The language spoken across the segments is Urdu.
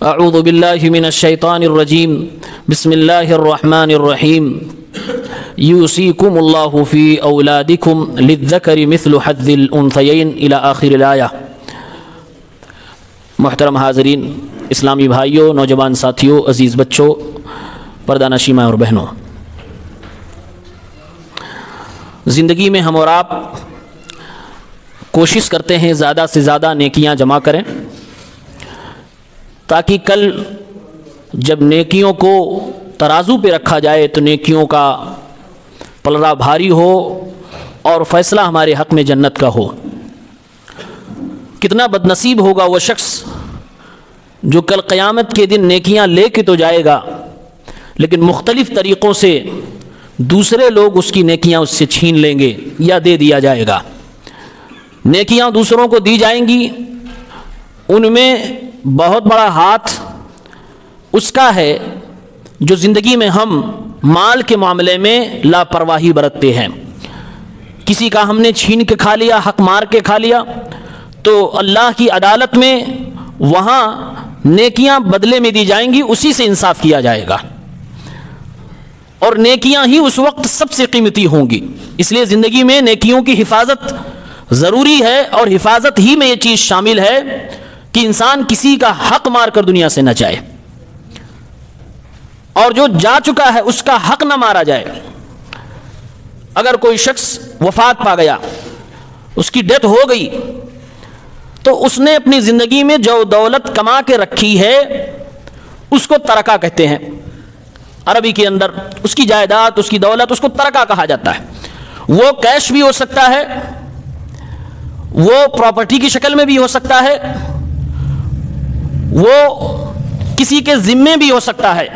اعوذ باللہ من الشیطان الرجیم بسم اللہ الرحمن الرحیم یوصیکم اللہ فی اولادکم للذکر مثل حظ الانثیین الی آخر الآیہ۔ محترم حاضرین، اسلامی بھائیوں، نوجوان ساتھیوں، عزیز بچوں، پردہ نشین ماں اور بہنوں، زندگی میں ہم اور آپ کوشش کرتے ہیں زیادہ سے زیادہ نیکیاں جمع کریں، تاکہ کل جب نیکیوں کو ترازو پہ رکھا جائے تو نیکیوں کا پلڑا بھاری ہو اور فیصلہ ہمارے حق میں جنت کا ہو۔ کتنا بد نصیب ہوگا وہ شخص جو کل قیامت کے دن نیکیاں لے کے تو جائے گا، لیکن مختلف طریقوں سے دوسرے لوگ اس کی نیکیاں اس سے چھین لیں گے یا دے دیا جائے گا۔ نیکیاں دوسروں کو دی جائیں گی، ان میں بہت بڑا ہاتھ اس کا ہے جو زندگی میں ہم مال کے معاملے میں لاپرواہی برتتے ہیں۔ کسی کا ہم نے چھین کے کھا لیا، حق مار کے کھا لیا، تو اللہ کی عدالت میں وہاں نیکیاں بدلے میں دی جائیں گی، اسی سے انصاف کیا جائے گا، اور نیکیاں ہی اس وقت سب سے قیمتی ہوں گی۔ اس لیے زندگی میں نیکیوں کی حفاظت ضروری ہے، اور حفاظت ہی میں یہ چیز شامل ہے کہ انسان کسی کا حق مار کر دنیا سے نہ جائے، اور جو جا چکا ہے اس کا حق نہ مارا جائے۔ اگر کوئی شخص وفات پا گیا، اس کی ڈیتھ ہو گئی، تو اس نے اپنی زندگی میں جو دولت کما کے رکھی ہے اس کو ترکہ کہتے ہیں۔ عربی کے اندر اس کی جائیداد، اس کی دولت، اس کو ترکہ کہا جاتا ہے۔ وہ کیش بھی ہو سکتا ہے، وہ پراپرٹی کی شکل میں بھی ہو سکتا ہے، وہ کسی کے ذمے بھی ہو سکتا ہے،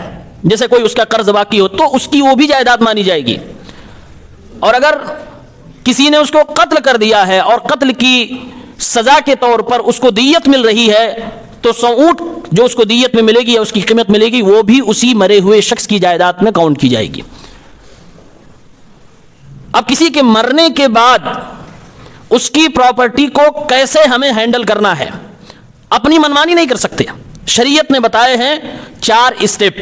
جیسے کوئی اس کا قرض باقی ہو تو اس کی وہ بھی جائیداد مانی جائے گی۔ اور اگر کسی نے اس کو قتل کر دیا ہے اور قتل کی سزا کے طور پر اس کو دیت مل رہی ہے، تو 100 اونٹ جو اس کو دیت میں ملے گی یا اس کی قیمت ملے گی، وہ بھی اسی مرے ہوئے شخص کی جائیداد میں کاؤنٹ کی جائے گی۔ اب کسی کے مرنے کے بعد اس کی پراپرٹی کو کیسے ہمیں ہینڈل کرنا ہے، اپنی منمانی نہیں کر سکتے۔ شریعت نے بتائے ہیں 4 اسٹیپ،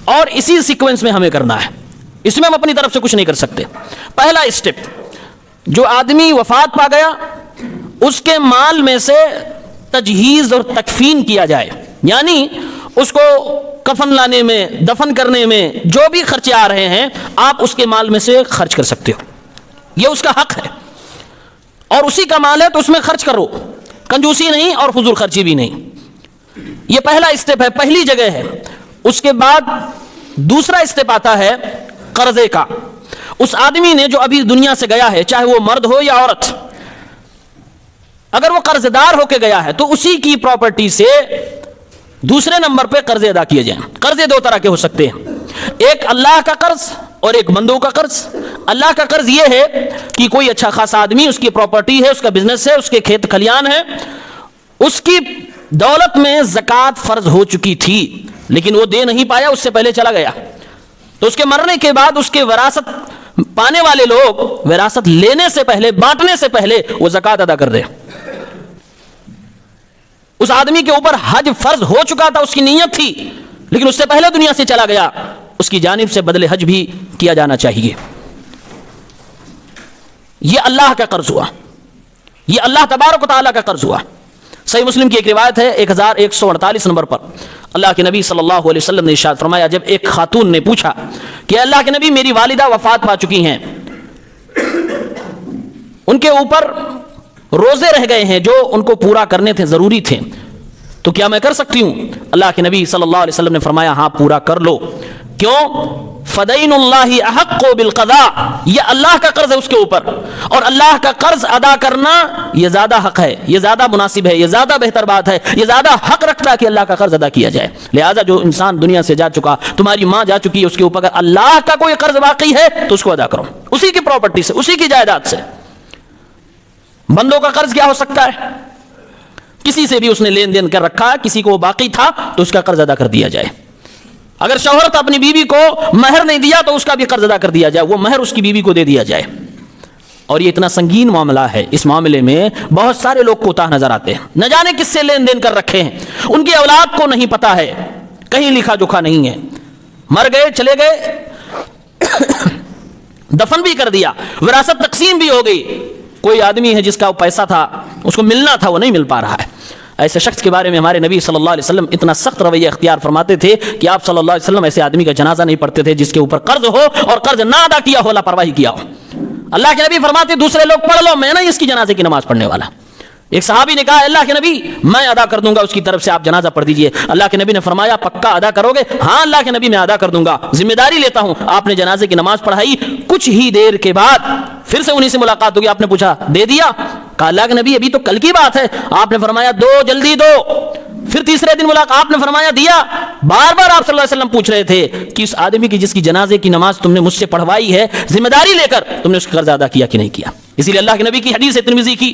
اور اسی سیکوینس میں ہمیں کرنا ہے، اس میں ہم اپنی طرف سے کچھ نہیں کر سکتے۔ پہلا اسٹیپ، جو آدمی وفات پا گیا اس کے مال میں سے تجہیز اور تکفین کیا جائے، یعنی اس کو کفن لانے میں، دفن کرنے میں جو بھی خرچے آ رہے ہیں آپ اس کے مال میں سے خرچ کر سکتے ہو، یہ اس کا حق ہے، اور اسی کا مال ہے تو اس میں خرچ کرو، کنجوسی نہیں اور فضول خرچی بھی نہیں۔ یہ پہلا اسٹیپ ہے، پہلی جگہ ہے۔ اس کے بعد دوسرا اسٹیپ آتا ہے قرضے کا۔ اس آدمی نے جو ابھی دنیا سے گیا ہے، چاہے وہ مرد ہو یا عورت، اگر وہ قرض دار ہو کے گیا ہے تو اسی کی پراپرٹی سے دوسرے نمبر پہ قرضے ادا کیے جائیں۔ قرضے 2 طرح کے ہو سکتے ہیں، ایک اللہ کا قرض اور ایک بندوں کا قرض۔ اللہ کا قرض یہ ہے کہ کوئی اچھا خاصا آدمی، اس کی پراپرٹی ہے، اس کا بزنس ہے، اس کے کھیت کھلیان ہے، اس کی دولت میں زکوٰۃ فرض ہو چکی تھی لیکن وہ دے نہیں پایا، اس سے پہلے چلا گیا، تو اس کے مرنے کے بعد اس کے وراثت پانے والے لوگ وراثت لینے سے پہلے، بانٹنے سے پہلے وہ زکوٰۃ ادا کر دیں۔ اس آدمی کے اوپر حج فرض ہو چکا تھا، اس کی نیت تھی، لیکن اس سے پہلے دنیا سے چلا گیا، اس کی جانب سے بدل حج بھی کیا جانا چاہیے۔ یہ اللہ کا قرض ہوا، یہ اللہ تبارک و تعالیٰ کا قرض ہوا۔ صحیح مسلم کی ایک روایت ہے 1148 نمبر پر، اللہ کے نبی صلی اللہ علیہ وسلم نے ارشاد فرمایا، جب ایک خاتون نے پوچھا کہ اللہ کے نبی میری والدہ وفات پا چکی ہیں، ان کے اوپر روزے رہ گئے ہیں جو ان کو پورا کرنے تھے، ضروری تھے، تو کیا میں کر سکتی ہوں؟ اللہ کے نبی صلی اللہ علیہ وسلم نے فرمایا ہاں پورا کر لو۔ کیوں؟ فدین اللہ احق بالقضاء، یہ اللہ کا قرض ہے اس کے اوپر، اور اللہ کا قرض ادا کرنا یہ زیادہ حق ہے، یہ زیادہ مناسب ہے، یہ زیادہ بہتر بات ہے، یہ زیادہ حق رکھتا ہے کہ اللہ کا قرض ادا کیا جائے۔ لہذا جو انسان دنیا سے جا چکا، تمہاری ماں جا چکی ہے، اس کے اوپر اگر اللہ کا کوئی قرض باقی ہے تو اس کو ادا کرو، اسی کی پراپرٹی سے، اسی کی جائیداد سے۔ بندوں کا قرض کیا ہو سکتا ہے؟ کسی سے بھی اس نے لین دین کر رکھا ہے، کسی کو وہ باقی تھا تو اس کا قرض ادا کر دیا جائے۔ اگر شوہر اپنی بیوی کو مہر نہیں دیا تو اس کا بھی قرض ادا کر دیا جائے، وہ مہر اس کی بیوی کو دے دیا جائے۔ اور یہ اتنا سنگین معاملہ ہے، اس معاملے میں بہت سارے لوگ کوتاہ نظر آتے ہیں، نہ جانے کس سے لین دین کر رکھے ہیں، ان کی اولاد کو نہیں پتا ہے، کہیں لکھا جوکھا نہیں ہے، مر گئے چلے گئے، دفن بھی کر دیا، وراثت تقسیم بھی ہو گئی، کوئی آدمی ہے جس کا وہ پیسہ تھا، اس کو ملنا تھا، وہ نہیں مل پا رہا ہے۔ ایسے شخص کے بارے میں ہمارے نبی صلی اللہ علیہ وسلم اتنا سخت رویہ اختیار فرماتے تھے کہ آپ صلی اللہ علیہ وسلم ایسے آدمی کا جنازہ نہیں پڑھتے تھے جس کے اوپر قرض ہو اور قرض نہ ادا کیا ہو، لاپرواہی کیا ہو۔ اللہ کے نبی فرماتے دوسرے لوگ پڑھ لو، میں نہیں اس کی جنازے کی نماز پڑھنے والا۔ ایک صحابی نے کہا اللہ کے نبی میں ادا کر دوں گا، اس کی طرف سے آپ جنازہ پڑھ دیجئے۔ اللہ کے نبی نے فرمایا پکا ادا کرو گے؟ ہاں اللہ کے نبی میں ادا کر دوں گا، ذمہ داری لیتا ہوں۔ آپ نے جنازے کی نماز پڑھائی، کچھ ہی دیر کے بعد پھر سے انہی سے ملاقات ہوگی، آپ نے پوچھا دے دیا؟ کہا اللہ کے نبی ابھی تو کل کی بات ہے۔ آپ نے فرمایا دو، جلدی دو۔ پھر تیسرے دن ملاقات، آپ نے فرمایا دیا۔ بار بار آپ صلی اللہ علیہ وسلم پوچھ رہے تھے کہ اس آدمی کی جس کی جنازے کی نماز تم نے مجھ سے پڑھوائی ہے، ذمہ داری لے کر تم نے اس کا قرض ادا کیا کہ نہیں کیا؟ اسی لیے اللہ کے نبی کی حدیث ترمذی کی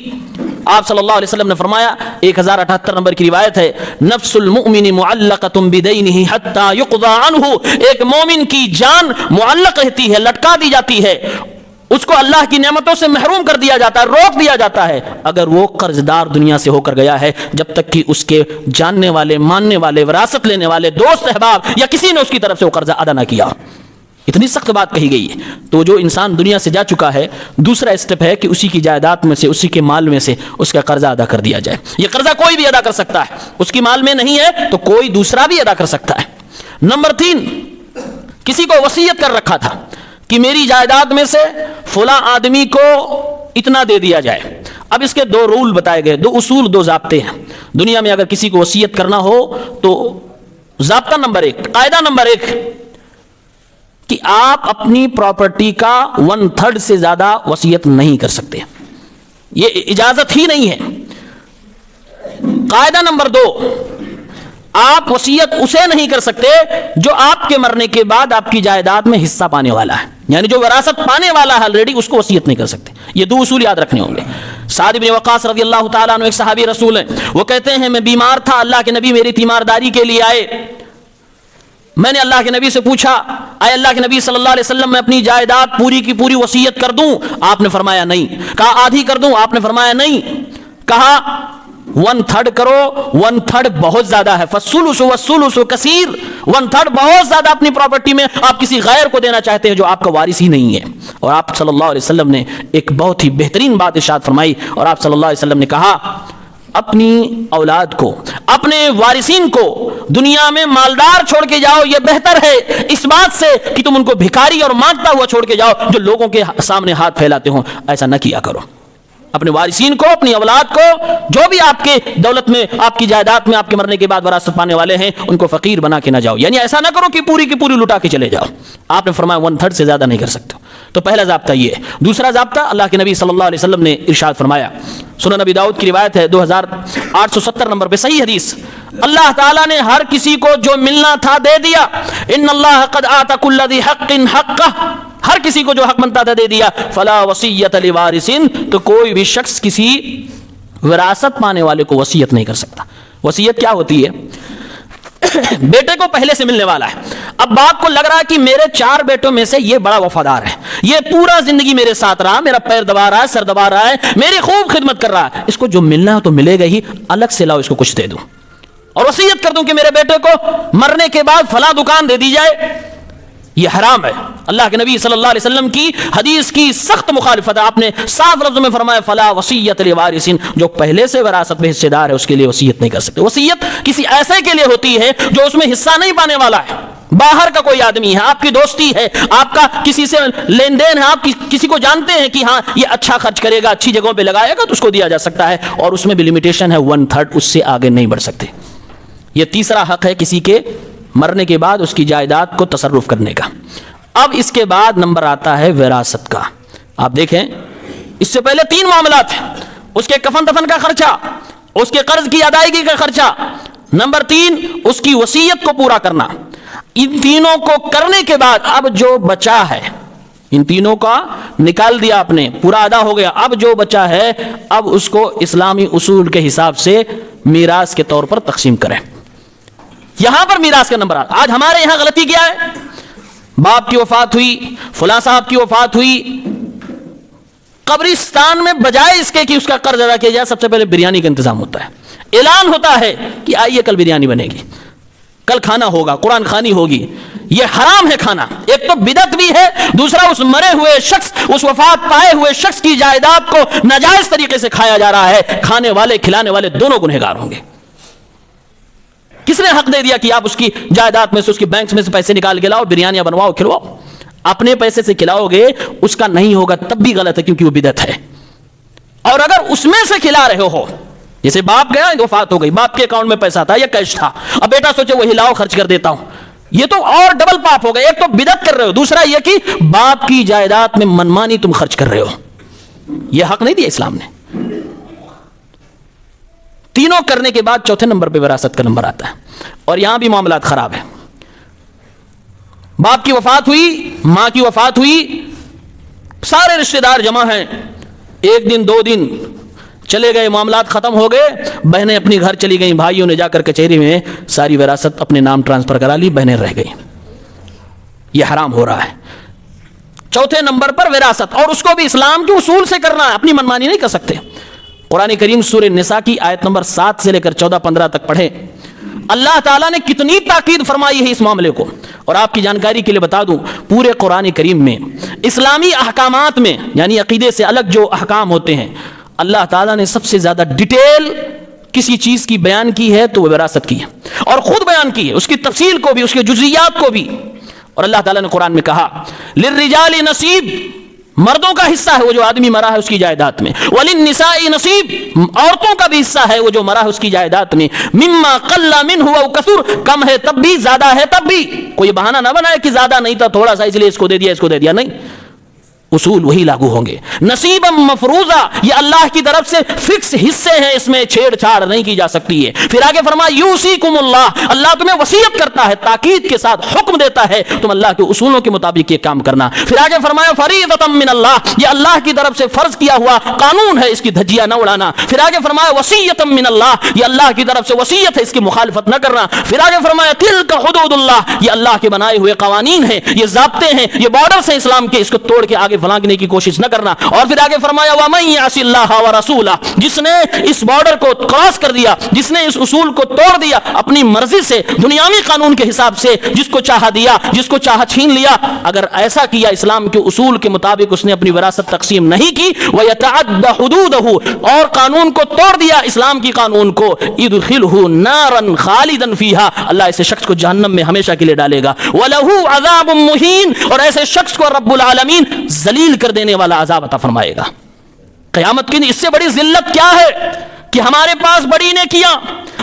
آپ صلی اللہ علیہ وسلم نے فرمایا، 1078 نمبر کی روایت ہے، نفس المؤمن معلقۃ بدینہ حتی یقضی عنہ، ایک مومن کی جان معلق رہتی ہے، لٹکا دی جاتی ہے، اس کو اللہ کی نعمتوں سے محروم کر دیا جاتا ہے، روک دیا جاتا ہے اگر وہ قرض دار دنیا سے ہو کر گیا ہے، جب تک کہ اس کے جاننے والے، ماننے والے، وراثت لینے والے، دوست احباب یا کسی نے اس کی طرف سے وہ قرضہ ادا نہ کیا۔ اتنی سخت بات کہی گئی ہے۔ تو جو انسان دنیا سے جا چکا ہے، دوسرا اسٹیپ ہے کہ اسی کی جائیداد میں سے، اسی کے مال میں سے اس کا قرضہ ادا کر دیا جائے۔ یہ قرضہ کوئی بھی ادا کر سکتا ہے، اس کی مال میں نہیں ہے تو کوئی دوسرا بھی ادا کر سکتا ہے۔ نمبر 3، کسی کو وصیت کر رکھا تھا کہ میری جائیداد میں سے فلاں آدمی کو اتنا دے دیا جائے۔ اب اس کے 2 رول بتائے گئے، 2 اصول، 2 ضابطے ہیں۔ دنیا میں اگر کسی کو وصیت کرنا ہو تو ضابطہ نمبر 1، قاعدہ نمبر 1 کہ آپ اپنی پراپرٹی کا 1/3 سے زیادہ وصیت نہیں کر سکتے، یہ اجازت ہی نہیں ہے۔ قاعدہ نمبر 2، آپ وصیت اسے نہیں کر سکتے جو آپ کے مرنے کے بعد آپ کی جائیداد میں حصہ پانے والا ہے، یعنی جو وراثت پانے والا ہے آلریڈی، اس کو وصیت نہیں کر سکتے۔ یہ 2 اصول یاد رکھنے ہوں گے۔ سعد بن وقاص رضی اللہ تعالیٰ عنہ ایک صحابی رسول ہیں، وہ کہتے ہیں میں بیمار تھا، اللہ کے نبی میری تیمارداری کے لیے آئے، میں نے اللہ کے نبی سے پوچھا اے اللہ کے نبی صلی اللہ علیہ وسلم میں اپنی جائیداد پوری کی پوری وصیت کر دوں؟ آپ نے فرمایا نہیں۔ کہا آدھی کر دوں؟ آپ نے فرمایا نہیں۔ کہا 1/3 کرو، 1/3 بہت زیادہ ہے، فالثلث والثلث کثیر، 1/3 بہت زیادہ اپنی پراپرٹی میں آپ کسی غیر کو دینا چاہتے ہیں جو آپ کا وارث ہی نہیں ہے۔ اور آپ صلی اللہ علیہ وسلم نے ایک بہت ہی بہترین بات ارشاد فرمائی، اور آپ صلی اللہ علیہ وسلم نے کہا اپنی اولاد کو، اپنے وارثین کو دنیا میں مالدار چھوڑ کے جاؤ، یہ بہتر ہے اس بات سے کہ تم ان کو بھکاری اور مانگتا ہوا چھوڑ کے جاؤ جو لوگوں کے سامنے ہاتھ پھیلاتے ہوں۔ ایسا نہ کیا کرو۔ اپنے وارثین کو، اپنی اولاد کو، جو بھی آپ کے دولت میں، آپ کی جائیداد میں آپ کے مرنے کے بعد وراثت پانے والے ہیں، ان کو فقیر بنا کے نہ جاؤ، یعنی ایسا نہ کرو کہ پوری کی پوری لٹا کے چلے جاؤ۔ آپ نے فرمایا 1/3 سے زیادہ نہیں کر سکتے۔ تو پہلا ضابطہ یہ ہے۔ دوسرا ضابطہ اللہ کے نبی صلی اللہ علیہ وسلم نے ارشاد فرمایا، سنن نبی داؤد کی روایت ہے 2870 نمبر پہ صحیح حدیث، اللہ تعالیٰ نے ہر کسی کو جو ملنا تھا دے دیا۔ ان اللہ قد آتى كل ذي حق حقہ، ہر کسی کو جو حق بنتا تھا دے دیا۔ فلا وصیت لوارث، تو کوئی بھی شخص کسی وراثت پانے والے کو وصیت نہیں کر سکتا۔ وصیت کیا ہوتی ہے؟ بیٹے کو پہلے سے ملنے والا ہے، اب باپ کو لگ رہا ہے کہ میرے 4 بیٹوں میں سے یہ بڑا وفادار ہے، یہ پورا زندگی میرے ساتھ رہا، میرا پیر دبا رہا ہے، سر دبا رہا ہے، میری خوب خدمت کر رہا ہے، اس کو جو ملنا ہے تو ملے گا ہی، الگ سے لاؤ اس کو کچھ دے دوں، اور وصیت کر دوں کہ میرے بیٹے کو مرنے کے بعد فلاں دکان دے دی جائے، یہ حرام ہے۔ اللہ کے نبی صلی اللہ علیہ وسلم کی حدیث کی سخت مخالفت ہے۔ آپ نے صاف لفظوں میں فرمایا فلا وصیت لوارث، جو پہلے سے وراثت میں حصے دار ہے اس کے لیے وصیت نہیں کر سکتے۔ وصیت کسی ایسے کے لیے ہوتی ہے جو اس میں حصہ نہیں پانے والا ہے، باہر کا کوئی آدمی ہے، آپ کی دوستی ہے، آپ کا کسی سے لین دین ہے، آپ کسی کو جانتے ہیں کہ ہاں یہ اچھا خرچ کرے گا، اچھی جگہوں پہ لگائے گا، تو اس کو دیا جا سکتا ہے، اور اس میں بھی لمیٹیشن ہے 1/3، اس سے آگے نہیں بڑھ سکتے۔ یہ تیسرا حق ہے کسی کے مرنے کے بعد اس کی جائیداد کو تصرف کرنے کا۔ اب اس کے بعد نمبر آتا ہے وراثت کا۔ آپ دیکھیں اس سے پہلے 3 معاملات ہیں، اس کے کفن دفن کا خرچہ، اس کے قرض کی ادائیگی کا خرچہ، نمبر 3 اس کی وصیت کو پورا کرنا۔ ان تینوں کو کرنے کے بعد اب جو بچا ہے، ان تینوں کا نکال دیا آپ نے، پورا ادا ہو گیا، اب جو بچا ہے اب اس کو اسلامی اصول کے حساب سے میراث کے طور پر تقسیم کریں۔ یہاں پر میراث کا نمبر آج ہمارے یہاں غلطی کیا ہے؟ باپ کی وفات ہوئی، فلاں صاحب کی وفات ہوئی، قبرستان میں بجائے اس کے کہ اس کا قرض ادا کیا جائے سب سے پہلے بریانی کا انتظام ہوتا ہے. اعلان ہوتا ہے کہ آئیے کل بریانی بنے گی, کل کھانا ہوگا, قرآن خوانی ہوگی. یہ حرام ہے کھانا. ایک تو بدعت بھی ہے, دوسرا اس مرے ہوئے شخص, اس وفات پائے ہوئے شخص کی جائیداد کو ناجائز طریقے سے کھایا جا رہا ہے. کھانے والے کھلانے والے دونوں گنہگار ہوں گے. کس نے حق دے دیا کہ آپ اس کی جائیداد میں سے, اس کی بینک میں سے پیسے نکال کے لاؤ, بریانیاں بنواؤ, کھلواؤ؟ اپنے پیسے سے کھلاؤ گے, اس کا نہیں ہوگا تب بھی غلط ہے, کیونکہ وہ بدعت ہے. اور اگر اس میں سے کھلا رہے ہو, جیسے باپ گیا, وفات ہو گئی, باپ کے اکاؤنٹ میں پیسہ تھا یا کیش تھا, اب بیٹا سوچے وہی لاؤ خرچ کر دیتا ہوں, یہ تو اور ڈبل پاپ ہو گئے. ایک تو بدعت کر رہے ہو, دوسرا یہ کہ باپ کی جائیداد میں منمانی تم خرچ کر رہے ہو. یہ حق نہیں دیا اسلام نے. تینوں کرنے کے بعد چوتھے نمبر پہ وراثت کا نمبر آتا ہے, اور یہاں بھی معاملات خراب ہیں. باپ کی وفات ہوئی, ماں کی وفات ہوئی, سارے رشتہ دار جمع ہیں, ایک دن دو دن چلے گئے, معاملات ختم ہو گئے, بہنیں اپنی گھر چلی گئیں, بھائیوں نے جا کر کچہری میں ساری وراثت اپنے نام ٹرانسفر کرا لی, بہنیں رہ گئیں. یہ حرام ہو رہا ہے. چوتھے نمبر پر وراثت, اور اس کو بھی اسلام کے اصول سے کرنا ہے, اپنی منمانی نہیں کر سکتے. قرآن کریم سورہ نساء کی آیت نمبر 7 سے لے کر 14-15 تک پڑھیں. اللہ تعالیٰ نے کتنی تاکید فرمائی ہے اس معاملے کو. اور آپ کی جانکاری کے لیے بتا دوں, پورے قرآن کریم میں اسلامی احکامات میں, یعنی عقیدے سے الگ جو احکام ہوتے ہیں, اللہ تعالیٰ نے سب سے زیادہ ڈیٹیل کسی چیز کی بیان کی ہے تو وہ وراثت کی ہے, اور خود بیان کی ہے, اس کی تفصیل کو بھی, اس کے جزئیات کو بھی. اور اللہ تعالیٰ نے قرآن میں کہا للرجال نصیب, مردوں کا حصہ ہے وہ جو آدمی مرا ہے اس کی جائیداد میں, وللنساء نصیب, عورتوں کا بھی حصہ ہے وہ جو مرا ہے اس کی جائیداد میں, مما قل منه او کثر, کم ہے تب بھی, زیادہ ہے تب بھی. کوئی بہانہ نہ بنائے کہ زیادہ نہیں تھا, تھوڑا سا اس لیے اس کو دے دیا, اس کو دے دیا, نہیں, اصول وہی لاگو ہوں گے. نصیبا مفروضہ, یہ اللہ کی طرف سے فکس حصے ہیں, اس میں چھیڑ چھاڑ نہیں کی جا سکتی ہے. پھر آگے فرمایا یوصیکم اللہ, اللہ تمہیں وصیت کرتا ہے, تاکید کے ساتھ حکم دیتا ہے تم اللہ کے اصولوں کے مطابق یہ کام کرنا. پھر آگے فرمایا فریضۃ من اللہ, یہ اللہ کی طرف سے فرض کیا ہوا قانون ہے, اس کی دھجیاں نہ اڑانا. پھر آگے فرمایا وصیۃ من اللہ, یہ اللہ کی طرف سے وصیت ہے, اس کی مخالفت نہ کرنا. پھر آگے فرمایا تلک حدود اللہ, یہ اللہ کے بنائے ہوئے قوانین ہیں, یہ ضابطے ہیں, یہ بارڈرز ہیں اسلام کے, اس کو توڑ کے آگے پھلانگنے کی کوشش نہ کرنا. اور پھر آگے فرمایا وَمَن يَعْصِ اللَّهَ وَرَسُولَهُ, جس نے اس بارڈر کو کراس کر دیا, جس نے اس اصول کو توڑ دیا اپنی مرضی سے, دنیاوی قانون کے حساب سے, جس کو چاہا دیا, جس کو چاہا چھین لیا, اگر ایسا کیا اسلام کے اصول کے مطابق اس نے اپنی وراثت تقسیم نہیں کی, وَيَتَعَدَّ حُدُودَهُ, اور قانون کو توڑ دیا, اسلام کی قانون کو, يُدْخِلْهُ نَارًا خَالِدًا فِيهَا, اللہ ایسے شخص کو جہنم میں ہمیشہ کے لیے ڈالے گا. وَلَهُ عَذَابٌ مُهِينٌ, اور ایسے شخص کو رب العالمین ذلیل کر دینے والا عذاب عطا فرمائے گا. قیامت کی اس سے بڑی ذلت کیا ہے کہ ہمارے پاس بڑی نیکیاں,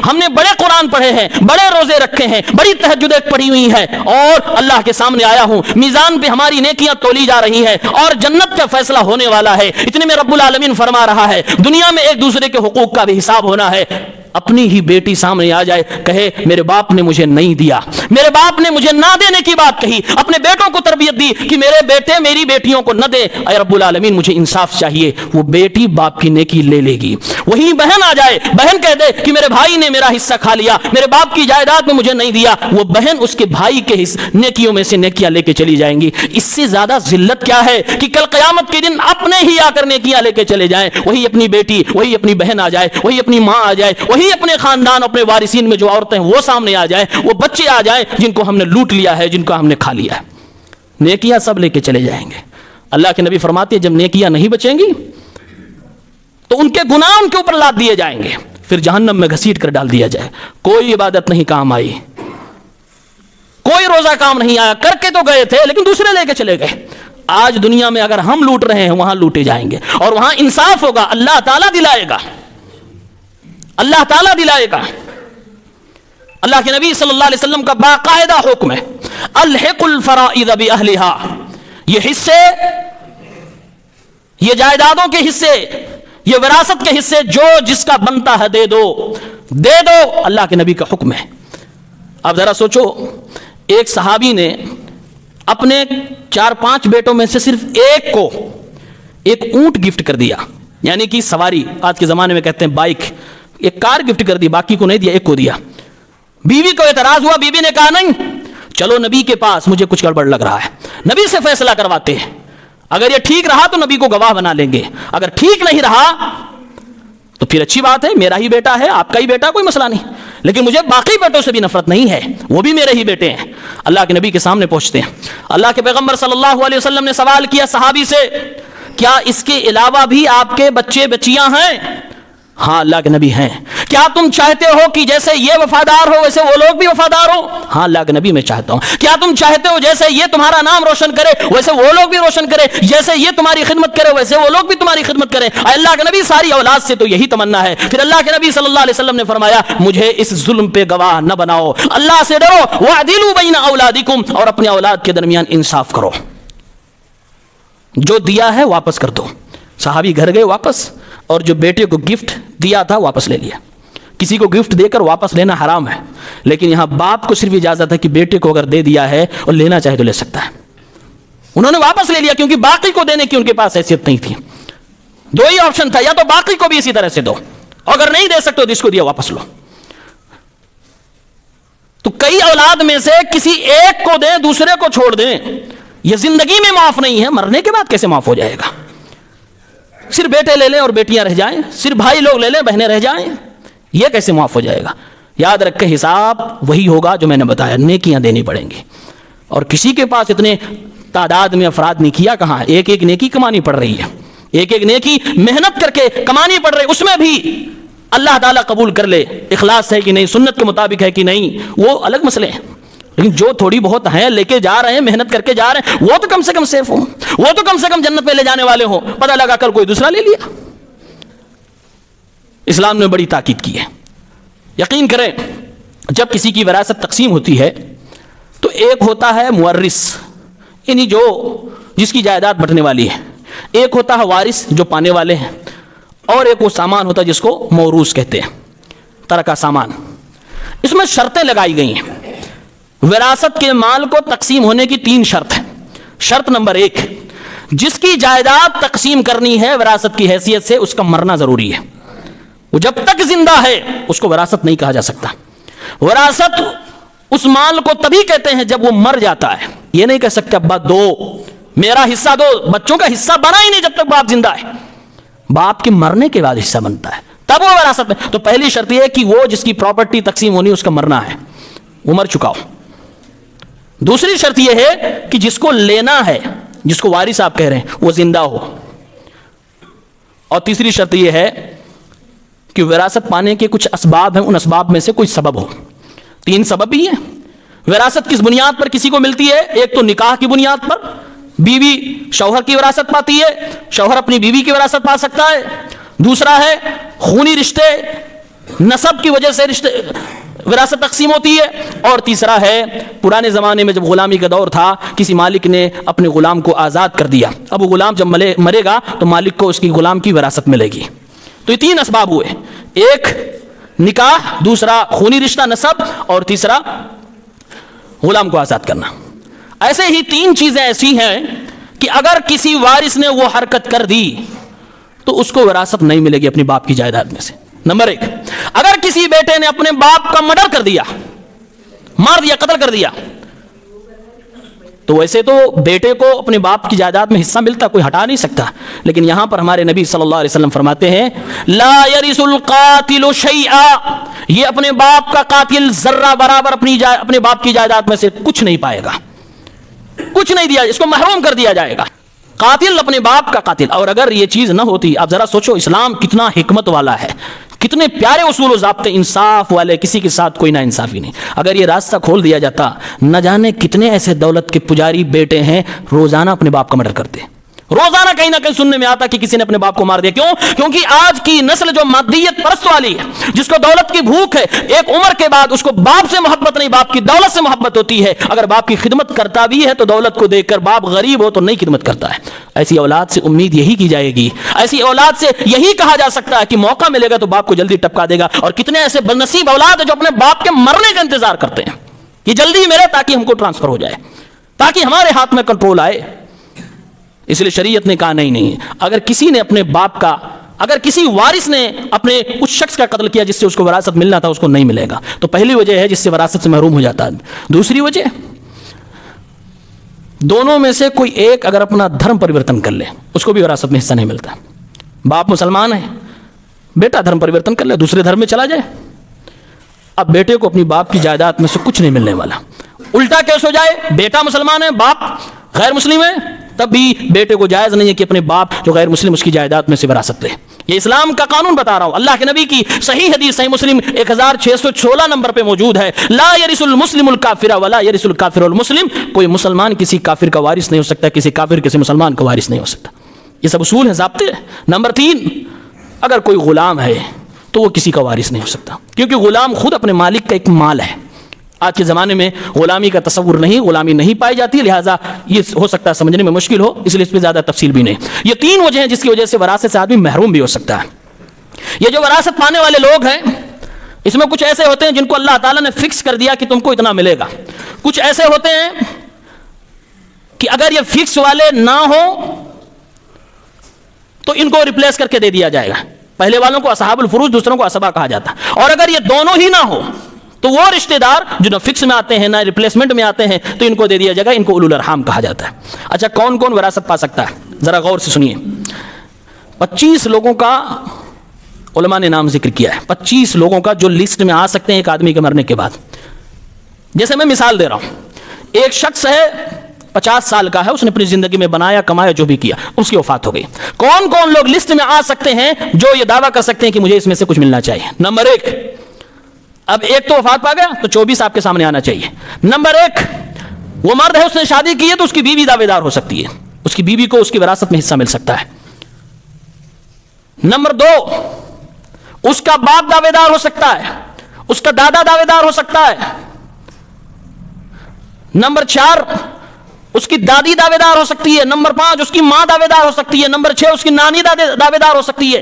ہم نے بڑے قرآن پڑھے ہیں, بڑے روزے رکھے ہیں, بڑی تہجدیں پڑھی ہوئی ہیں, اور اللہ کے سامنے آیا ہوں, میزان پہ ہماری نیکیاں تولی جا رہی ہیں, اور جنت کا فیصلہ ہونے والا ہے. اتنے میں رب العالمین فرما رہا ہے دنیا میں ایک دوسرے کے حقوق کا بھی حساب ہونا ہے. اپنی ہی بیٹی سامنے آ جائے, کہے میرے باپ نے مجھے نہیں دیا, میرے باپ نے مجھے نہ دینے کی بات کہی, اپنے بیٹوں کو تربیت دی کہ میرے بیٹے میری بیٹیوں کو نہ دے, اے رب العالمین مجھے انصاف چاہیے, وہ بیٹی باپ کی نیکی لے لے گی. وہی بہن آ جائے, بہن کہہ دے کہ میرے بھائی نے میرا حصہ کھا لیا, میرے باپ کی جائیداد میں مجھے نہیں دیا, وہ بہن اس کے بھائی کے نیکیوں میں سے نیکیاں لے کے چلی جائیں گی. اس سے زیادہ ذلت کیا ہے کہ کل قیامت کے دن اپنے ہی آ کر نیکیاں لے کے چلے جائیں, وہی اپنی بیٹی, وہی اپنی بہن آ جائے, وہی اپنی ماں آ جائے, وہی اپنے خاندان, اپنے وارثین میں جو عورتیں ہیں وہ سامنے آ جائیں, وہ بچے آ جائیں جن کو ہم نے لوٹ لیا ہے, جن کو ہم نے کھا لیا ہے, نیکیاں سب لے کے چلے جائیں گے. اللہ کے نبی فرماتے ہیں جب نیکیاں نہیں بچیں گی تو ان کے گناہ ان کے اوپر لاد دیے جائیں گے, پھر جہنم میں گھسیٹ کر ڈال دیا جائے. کوئی عبادت نہیں کام آئی, کوئی روزہ کام نہیں آیا, کر کے تو گئے تھے لیکن دوسرے لے کے چلے گئے. آج دنیا میں اگر ہم لوٹ رہے ہیں وہاں لوٹے جائیں گے, اور وہاں انصاف ہوگا, اللہ تعالیٰ دلائے گا, اللہ تعالیٰ دلائے گا. اللہ کے نبی صلی اللہ علیہ وسلم کا باقاعدہ حکم ہے الحق الفرائض باہلها, یہ حصے, یہ جائیدادوں کے حصے, یہ وراثت کے حصے جو جس کا بنتا ہے دے دو, دے دو, اللہ کے نبی کا حکم ہے. آپ ذرا سوچو, ایک صحابی نے اپنے 4-5 بیٹوں میں سے صرف ایک کو ایک اونٹ گفٹ کر دیا, یعنی کہ سواری, آج کے زمانے میں کہتے ہیں بائک, ایک کار گفٹ کر دی, باقی کو نہیں دیا, ایک کو دیا. بیوی کو اعتراض ہوا, بیوی نے کہا نہیں, چلو نبی کے پاس, مجھے کچھ گڑبڑ لگ رہا ہے, نبی سے فیصلہ کرواتے ہیں. اگر یہ ٹھیک رہا تو نبی کو گواہ بنا لیں گے، اگر ٹھیک نہیں رہا تو پھر اچھی بات ہے، میرا ہی بیٹا ہے، آپ کا ہی بیٹا، کوئی مسئلہ نہیں، لیکن مجھے باقی بیٹوں سے بھی نفرت نہیں ہے، وہ بھی میرے ہی بیٹے ہیں۔ اللہ کے نبی کے سامنے پہنچتے ہیں، اللہ کے پیغمبر صلی اللہ علیہ وسلم نے سوال کیا صحابی سے، کیا اس کے علاوہ بھی آپ کے بچے بچیاں ہیں؟ ہاں اللہ کے نبی ہیں۔ کیا تم چاہتے ہو کہ جیسے یہ وفادار ہو ویسے وہ لوگ بھی وفادار ہو؟ ہاں اللہ کے نبی میں چاہتا ہوں۔ کیا تم چاہتے ہو جیسے یہ تمہارا نام روشن کرے ویسے وہ لوگ بھی روشن کرے، جیسے یہ تمہاری خدمت کرے ویسے وہ لوگ بھی تمہاری خدمت کرے؟ اے اللہ کے نبی، ساری اولاد سے تو یہی تمنا ہے۔ پھر اللہ کے نبی صلی اللہ علیہ وسلم نے فرمایا مجھے اس ظلم پہ گواہ نہ بناؤ، اللہ سے ڈرو، وَعْدِلُوا بَيْنَ أَوْلَادِكُمْ، اور اپنے اولاد کے درمیان انصاف کرو، جو دیا ہے واپس کر دو۔ صحابی گھر گئے واپس، اور جو بیٹے کو گفٹ دیا تھا واپس لے لیا۔ کسی کو گفٹ دے کر واپس لینا حرام ہے، لیکن یہاں باپ کو صرف اجازت ہے کہ بیٹے کو اگر دے دیا ہے اور لینا چاہے تو لے سکتا ہے۔ انہوں نے واپس لے لیا کیونکہ باقی کو دینے کی ان کے پاس حیثیت نہیں تھی۔ دو ہی آپشن تھا، یا تو باقی کو بھی اسی طرح سے دو، اگر نہیں دے سکتے تو جس کو دیا واپس لو۔ تو کئی اولاد میں سے کسی ایک کو دیں دوسرے کو چھوڑ دیں، یہ زندگی میں معاف نہیں ہے، مرنے کے بعد کیسے معاف ہو جائے گا؟ صرف بیٹے لے لیں اور بیٹیاں رہ جائیں، صرف بھائی لوگ لے لیں بہنیں رہ جائیں، یہ کیسے معاف ہو جائے گا؟ یاد رکھ کے حساب وہی ہوگا جو میں نے بتایا، نیکیاں دینی پڑیں گی، اور کسی کے پاس اتنے تعداد میں افراد نے کیا کہاں، ایک ایک نیکی کمانی پڑ رہی ہے، ایک ایک نیکی محنت کر کے کمانی پڑ رہی ہے، اس میں بھی اللہ تعالیٰ قبول کر لے، اخلاص ہے کہ نہیں، سنت کے مطابق ہے کہ نہیں، وہ الگ مسئلے ہیں، لیکن جو تھوڑی بہت ہیں لے کے جا رہے ہیں، محنت کر کے جا رہے ہیں، وہ تو کم سے کم سیف ہوں، وہ تو کم سے کم جنت میں لے جانے والے ہوں، پتہ لگا کل کوئی دوسرا لے لیا۔ اسلام نے بڑی تاکید کی ہے۔ یقین کریں جب کسی کی وراثت تقسیم ہوتی ہے تو ایک ہوتا ہے مورث، یعنی جو جس کی جائیداد بٹنے والی ہے، ایک ہوتا ہے وارث جو پانے والے ہیں، اور ایک وہ سامان ہوتا ہے جس کو موروث کہتے ہیں، ترکہ سامان۔ اس میں شرطیں لگائی گئی ہیں۔ وراثت کے مال کو تقسیم ہونے کی 3 شرط ہیں۔ شرط نمبر 1، جس کی جائیداد تقسیم کرنی ہے وراثت کی حیثیت سے اس کا مرنا ضروری ہے، وہ جب تک زندہ ہے اس کو وراثت نہیں کہا جا سکتا۔ وراثت اس مال کو تبھی کہتے ہیں جب وہ مر جاتا ہے، یہ نہیں کہہ سکتے ابا دو میرا حصہ دو، بچوں کا حصہ بنا ہی نہیں جب تک باپ زندہ ہے، باپ کے مرنے کے بعد حصہ بنتا ہے تب وہ وراثت میں۔ تو پہلی شرط یہ ہے کہ وہ جس کی پراپرٹی تقسیم ہونی اس کا مرنا ہے، وہ مر چکا ہو۔ دوسری شرط یہ ہے کہ جس کو لینا ہے، جس کو وارث آپ کہہ رہے ہیں، وہ زندہ ہو۔ اور تیسری شرط یہ ہے کہ وراثت پانے کے کچھ اسباب ہیں، ان اسباب میں سے کوئی سبب ہو۔ 3 سبب بھی ہیں۔ وراثت کس بنیاد پر کسی کو ملتی ہے؟ ایک تو نکاح کی بنیاد پر، بیوی شوہر کی وراثت پاتی ہے، شوہر اپنی بیوی کی وراثت پا سکتا ہے۔ دوسرا ہے خونی رشتے، نسب کی وجہ سے رشتے وراثت تقسیم ہوتی ہے۔ اور تیسرا ہے پرانے زمانے میں جب غلامی کا دور تھا، کسی مالک نے اپنے غلام کو آزاد کر دیا، اب وہ غلام جب مرے گا تو مالک کو اس کی غلام کی وراثت ملے گی۔ تو یہ 3 اسباب ہوئے، ایک نکاح، دوسرا خونی رشتہ نسب، اور تیسرا غلام کو آزاد کرنا۔ ایسے ہی 3 چیزیں ایسی ہیں کہ اگر کسی وارث نے وہ حرکت کر دی تو اس کو وراثت نہیں ملے گی اپنی باپ کی جائیداد میں سے۔ نمبر 1، اگر کسی بیٹے نے اپنے باپ کا مرڈر کر دیا، مار دیا، قتل کر دیا، تو ویسے تو بیٹے کو اپنے باپ کی جائیداد میں حصہ ملتا، کوئی ہٹا نہیں سکتا، لیکن یہاں پر ہمارے نبی صلی اللہ علیہ وسلم فرماتے ہیں لا یرث القاتل شیئا، یہ اپنے باپ کا قاتل ذرہ برابر اپنے باپ کی جائیداد میں سے کچھ نہیں پائے گا، کچھ نہیں دیا، اس کو محروم کر دیا جائے گا۔ قاتل اپنے باپ کا قاتل۔ اور اگر یہ چیز نہ ہوتی، آپ ذرا سوچو اسلام کتنا حکمت والا ہے، کتنے پیارے اصول و ضابطے، انصاف والے، کسی کے ساتھ کوئی نا انصافی نہیں۔ اگر یہ راستہ کھول دیا جاتا، نہ جانے کتنے ایسے دولت کے پجاری بیٹے ہیں روزانہ اپنے باپ کا مرڈر کرتے، روزانہ کہیں نہ کہیں سننے میں آتا کہ کسی نے اپنے باپ کو مار دیا۔ کیوں؟ کیونکہ آج کی نسل جو مادیت پرست والی ہے، جس کو دولت کی بھوک ہے، ایک عمر کے بعد اس کو باپ سے محبت نہیں، باپ کی دولت سے محبت ہوتی ہے۔ اگر باپ کی خدمت کرتا بھی ہے تو دولت کو دیکھ کر، باپ غریب ہو تو نہیں خدمت کرتا ہے۔ ایسی اولاد سے امید یہی کی جائے گی، ایسی اولاد سے یہی کہا جا سکتا ہے کہ موقع ملے گا تو باپ کو جلدی ٹپکا دے گا۔ اور کتنے ایسے بدنصیب اولاد ہیں جو اپنے باپ کے مرنے کا انتظار کرتے ہیں کہ جلدی ملے تاکہ ہم کو ٹرانسفر ہو جائے، تاکہ ہمارے ہاتھ میں کنٹرول آئے۔ اس لیے شریعت نے کہا نہیں، اگر کسی نے اپنے باپ کا، اگر کسی وارث نے اپنے اس شخص کا قتل کیا جس سے اس کو وراثت ملنا تھا، اس کو نہیں ملے گا۔ تو پہلی وجہ ہے جس سے وراثت سے محروم ہو جاتا ہے۔ دوسری وجہ دونوں میں سے کوئی ایک اگر اپنا دھرم پریورتن کر لے اس کو بھی وراثت میں حصہ نہیں ملتا. باپ مسلمان ہے, بیٹا دھرم پریورتن کر لے, دوسرے دھرم میں چلا جائے, اب بیٹے کو اپنی باپ کی جائیداد میں سے کچھ نہیں ملنے والا. الٹا کیس ہو جائے, بیٹا مسلمان ہے, باپ غیر مسلم ہے, تب بھی بیٹے کو جائز نہیں ہے کہ اپنے باپ جو غیر مسلم اس کی جائیداد میں سے وراثت لے. یہ اسلام کا قانون بتا رہا ہوں, اللہ کے نبی کی صحیح حدیث صحیح مسلم 1616 نمبر پہ موجود ہے. لا یرث المسلم الکافر ولا یرث الکافر المسلم. کوئی مسلمان کسی کافر کا وارث نہیں ہو سکتا, کسی کافر کسی مسلمان کا وارث نہیں ہو سکتا. یہ سب اصول ہیں, ضابطے. نمبر 3, اگر کوئی غلام ہے تو وہ کسی کا وارث نہیں ہو سکتا, کیونکہ غلام خود اپنے مالک کا ایک مال ہے. آج کے زمانے میں غلامی کا تصور نہیں, غلامی نہیں پائی جاتی, لہٰذا یہ ہو سکتا ہے سمجھنے میں مشکل ہو, اس لیے اس پہ زیادہ تفصیل بھی نہیں. یہ 3 وجہ ہیں جس کی وجہ سے وراثت سے آدمی محروم بھی ہو سکتا ہے. یہ جو وراثت پانے والے لوگ ہیں اس میں کچھ ایسے ہوتے ہیں جن کو اللہ تعالیٰ نے فکس کر دیا کہ تم کو اتنا ملے گا. کچھ ایسے ہوتے ہیں کہ اگر یہ فکس والے نہ ہو تو ان کو ریپلیس کر کے دے دیا جائے گا. پہلے والوں کو اصحاب الفروض, دوسروں کو اسبا کہا جاتا. اور اگر یہ دونوں ہی نہ ہو تو وہ رشتہ دار جو نہ فکس میں آتے ہیں نہ ریپلیسمنٹ میں آتے ہیں تو ان کو دے دیا جائے گا. ان کو اولو الارحام کہا جاتا ہے. اچھا, کون کون وراثت پا سکتا ہے, ذرا غور سے سنیے. 25 لوگوں کا علماء نے نام ذکر کیا ہے, 25 لوگوں کا جو لسٹ میں آ سکتے ہیں ایک آدمی کے مرنے کے بعد. جیسے میں مثال دے رہا ہوں, ایک شخص ہے 50 سال کا ہے, اس نے اپنی زندگی میں بنایا کمایا جو بھی کیا, اس کی وفات ہو گئی. کون کون لوگ لسٹ میں آ سکتے ہیں جو یہ دعویٰ کر سکتے ہیں کہ مجھے اس میں سے کچھ ملنا چاہیے؟ نمبر 1, اب ایک تو وفات پا گیا تو 24 آپ کے سامنے آنا چاہیے. نمبر 1, وہ مرد ہے, اس نے شادی کی ہے تو اس کی بیوی دعوے دار ہو سکتی ہے, اس کی بیوی کو اس کی وراثت میں حصہ مل سکتا ہے. نمبر 2, اس کا باپ دعوے دار ہو سکتا ہے, اس کا دادا دعوے دار ہو سکتا ہے. نمبر 4, اس کی دادی دعوے دار ہو سکتی ہے. نمبر 5, اس کی ماں دعوے دار ہو سکتی ہے. نمبر 6, اس کی نانی دعوے دار ہو سکتی ہے.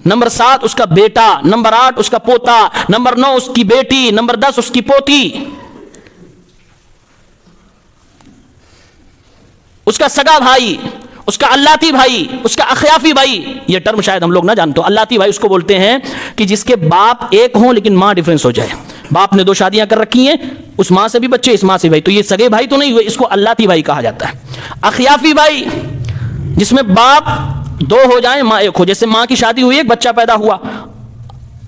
نمبر 7, اس کا بیٹا. نمبر 8, اس کا پوتا. نمبر 9, اس کی بیٹی. نمبر 10, اس کی پوتی. اس کا سگا بھائی, اس کا اللاتی بھائی, اس کا اخیافی بھائی. یہ ٹرم شاید ہم لوگ نہ جانتے. اللاتی بھائی اس کو بولتے ہیں کہ جس کے باپ ایک ہوں لیکن ماں ڈیفرنس ہو جائے. باپ نے 2 شادیاں کر رکھی ہیں, اس ماں سے بھی بچے, اس ماں سے بھائی, تو یہ سگے بھائی تو نہیں ہوئے, اس کو اللاتی بھائی کہا جاتا ہے. اخیافی بھائی جس میں باپ 2 ہو جائیں ماں 1 ہو, جیسے ماں کی شادی ہوئی, ایک بچہ پیدا ہوا,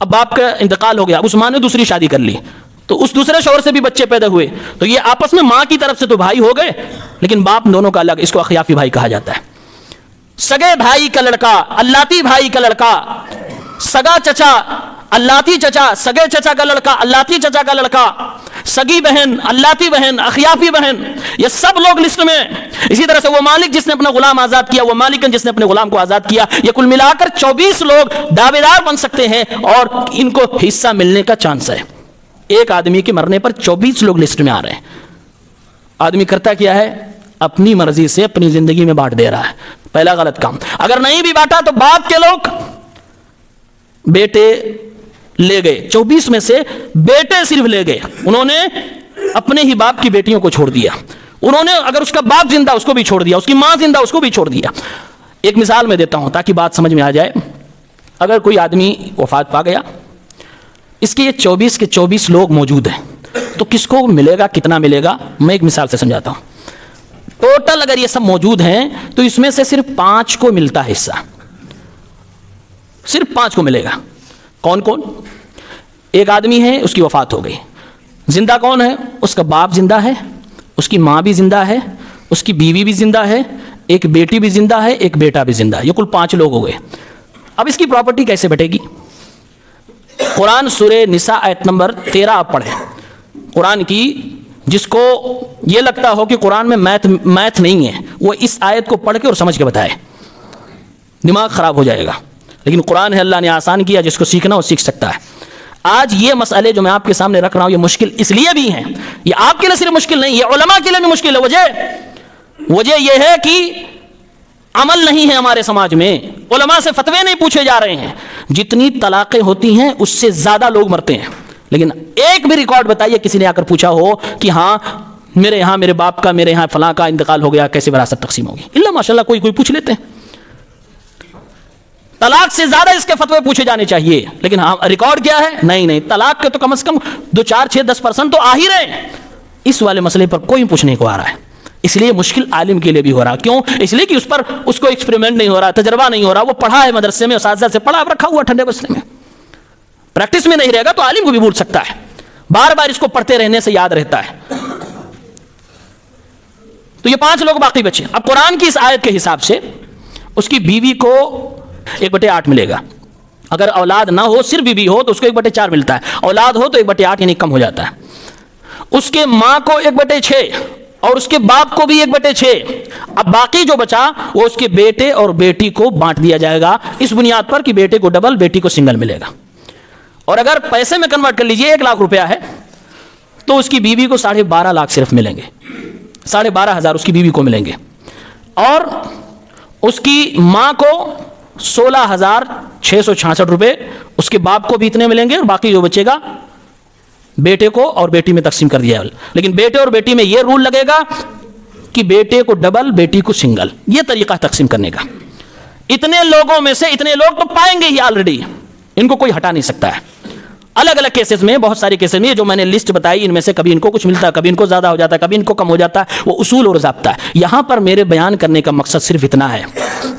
اب باپ کا انتقال ہو گیا, اب اس ماں نے دوسری شادی کر لی تو اس دوسرے شوہر سے بھی بچے پیدا ہوئے, تو یہ آپس میں ماں کی طرف سے تو بھائی ہو گئے لیکن باپ دونوں کا الگ, اس کو اخیافی بھائی کہا جاتا ہے. سگے بھائی کا لڑکا, اللاتی بھائی کا لڑکا, سگا چچا, اللاتی چچا, سگے چچا کا لڑکا, اللاتی چچا کا لڑکا, سگی بہن, اللاتی بہن, اخیافی بہن, یہ سب لوگ لسٹ میں. اسی طرح سے وہ مالک جس نے اپنا غلام آزاد کیا, وہ مالکن جس نے اپنے غلام کو آزاد کیا, یہ کل ملا کر 24 لوگ دعوے دار بن سکتے ہیں اور ان کو حصہ ملنے کا چانس ہے. ایک آدمی کے مرنے پر 24 لوگ لسٹ میں آ رہے ہیں. آدمی کرتا کیا ہے, اپنی مرضی سے اپنی زندگی میں بانٹ دے رہا ہے. پہلا غلط کام. اگر نہیں بھی بانٹا تو باپ کے لوگ بیٹے لے گئے, 24 میں سے بیٹے صرف لے گئے, انہوں نے اپنے ہی باپ کی بیٹیوں کو چھوڑ دیا. انہوں نے اگر اس کا باپ زندہ اس کو بھی چھوڑ دیا, اس کی ماں زندہ اس کو بھی چھوڑ دیا. ایک مثال میں دیتا ہوں تاکہ بات سمجھ میں آ جائے. اگر کوئی آدمی وفات پا گیا, اس کے یہ 24 کے 24 لوگ موجود ہیں, تو کس کو ملے گا, کتنا ملے گا, میں ایک مثال سے سمجھاتا ہوں. ٹوٹل اگر یہ سب موجود ہیں تو اس میں سے صرف 5 کو ملتا ہے حصہ, صرف 5 کو ملے گا. کون کون؟ ایک آدمی ہے, اس کی وفات ہو گئی, زندہ کون ہے؟ اس کا باپ زندہ ہے, اس کی ماں بھی زندہ ہے, اس کی بیوی بھی زندہ ہے, ایک بیٹی بھی زندہ ہے, ایک بیٹا بھی زندہ ہے. یہ کل 5 لوگ ہو گئے. اب اس کی پراپرٹی کیسے بٹے گی؟ قرآن سورہ نساء آیت نمبر 13 آپ پڑھیں. قرآن کی, جس کو یہ لگتا ہو کہ قرآن میں میتھ نہیں ہے, وہ اس آیت کو پڑھ کے اور سمجھ کے بتائے, دماغ خراب ہو جائے گا. لیکن قرآن ہے, اللہ نے آسان کیا, جس کو سیکھنا وہ سیکھ سکتا ہے. آج یہ مسئلے جو میں آپ کے سامنے رکھ رہا ہوں یہ مشکل اس لیے بھی ہیں, یہ آپ کے لیے صرف مشکل نہیں, یہ علماء کے لیے بھی مشکل ہے. وجہ یہ ہے کہ عمل نہیں ہے ہمارے سماج میں, علماء سے فتوے نہیں پوچھے جا رہے ہیں. جتنی طلاقیں ہوتی ہیں اس سے زیادہ لوگ مرتے ہیں, لیکن ایک بھی ریکارڈ بتائیے کسی نے آ کر پوچھا ہو کہ ہاں میرے یہاں میرے باپ کا, میرے یہاں فلاں کا انتقال ہو گیا, کیسے وراثت تقسیم ہوگی؟ اللہ ماشاءاللہ کوئی پوچھ لیتے ہیں. طلاق سے زیادہ اس کے فتوے پوچھے جانے چاہیے, لیکن ہاں ریکارڈ کیا ہے؟ نہیں. طلاق کے تو کم از کم 2, 4, 6, 10% تو آ ہی رہے ہیں. اس والے مسئلے پر کوئی پوچھنے کو آ رہا ہے. اس لیے مشکل عالم کے لیے بھی ہو رہا. کیوں؟ اس لیے کہ اس کو ایکسپریمنٹ نہیں ہو رہا, تجربہ نہیں ہو رہا. وہ پڑھا ہے مدرسے میں, اساتذہ سے پڑھا, رکھا ہوا ٹھنڈے بستے میں. پریکٹس میں نہیں رہے گا تو عالم کو بھی بھول سکتا ہے. بار بار اس کو پڑھتے رہنے سے یاد رہتا ہے. تو یہ 5 لوگ باقی بچے. اب قرآن کی اس آیت کے حساب سے اس کی بیوی کو 1/8 ملے گا. اگر اولاد نہ ہو, صرف بیوی ہو, تو اس کو 1/4 ملتا ہے. اولاد ہو تو 1/8 یعنی کم ہو جاتا ہے. اس کے ماں کو 1/6 اور اس کے باپ کو بھی 1/6. اب باقی جو بچا وہ اس کے بیٹے اور بیٹی کو بانٹ دیا جائے گا, اس بنیاد پر کہ بیٹے کو ڈبل, بیٹی کو سنگل ملے گا. اور اگر پیسے میں کنورٹ کر لیجئے 1 لاکھ روپیہ ہے تو اس کی بیوی کو 12.5 لاکھ صرف ملیں گے. 12,500 اس کی بیوی کو ملیں گے. اور اس کی ماں کو 16,666 روپے, اس کے باپ کو بھی اتنے ملیں گے, اور باقی جو بچے گا بیٹے کو اور بیٹی میں تقسیم کر دیا. لیکن بیٹے اور بیٹی میں یہ رول لگے گا کہ بیٹے کو ڈبل, بیٹی کو سنگل. یہ طریقہ تقسیم کرنے کا. اتنے لوگوں میں سے اتنے لوگ تو پائیں گے ہی آلریڈی, ان کو کوئی ہٹا نہیں سکتا ہے. الگ الگ کیسز میں, بہت سارے کیسز میں جو میں نے لسٹ بتائی, ان میں سے کبھی ان کو کچھ ملتا ہے, کبھی ان کو زیادہ ہو جاتا ہے, کبھی ان کو کم ہو جاتا ہے. وہ اصول اور ضابطہ ہے. یہاں پر میرے بیان کرنے کا مقصد صرف اتنا ہے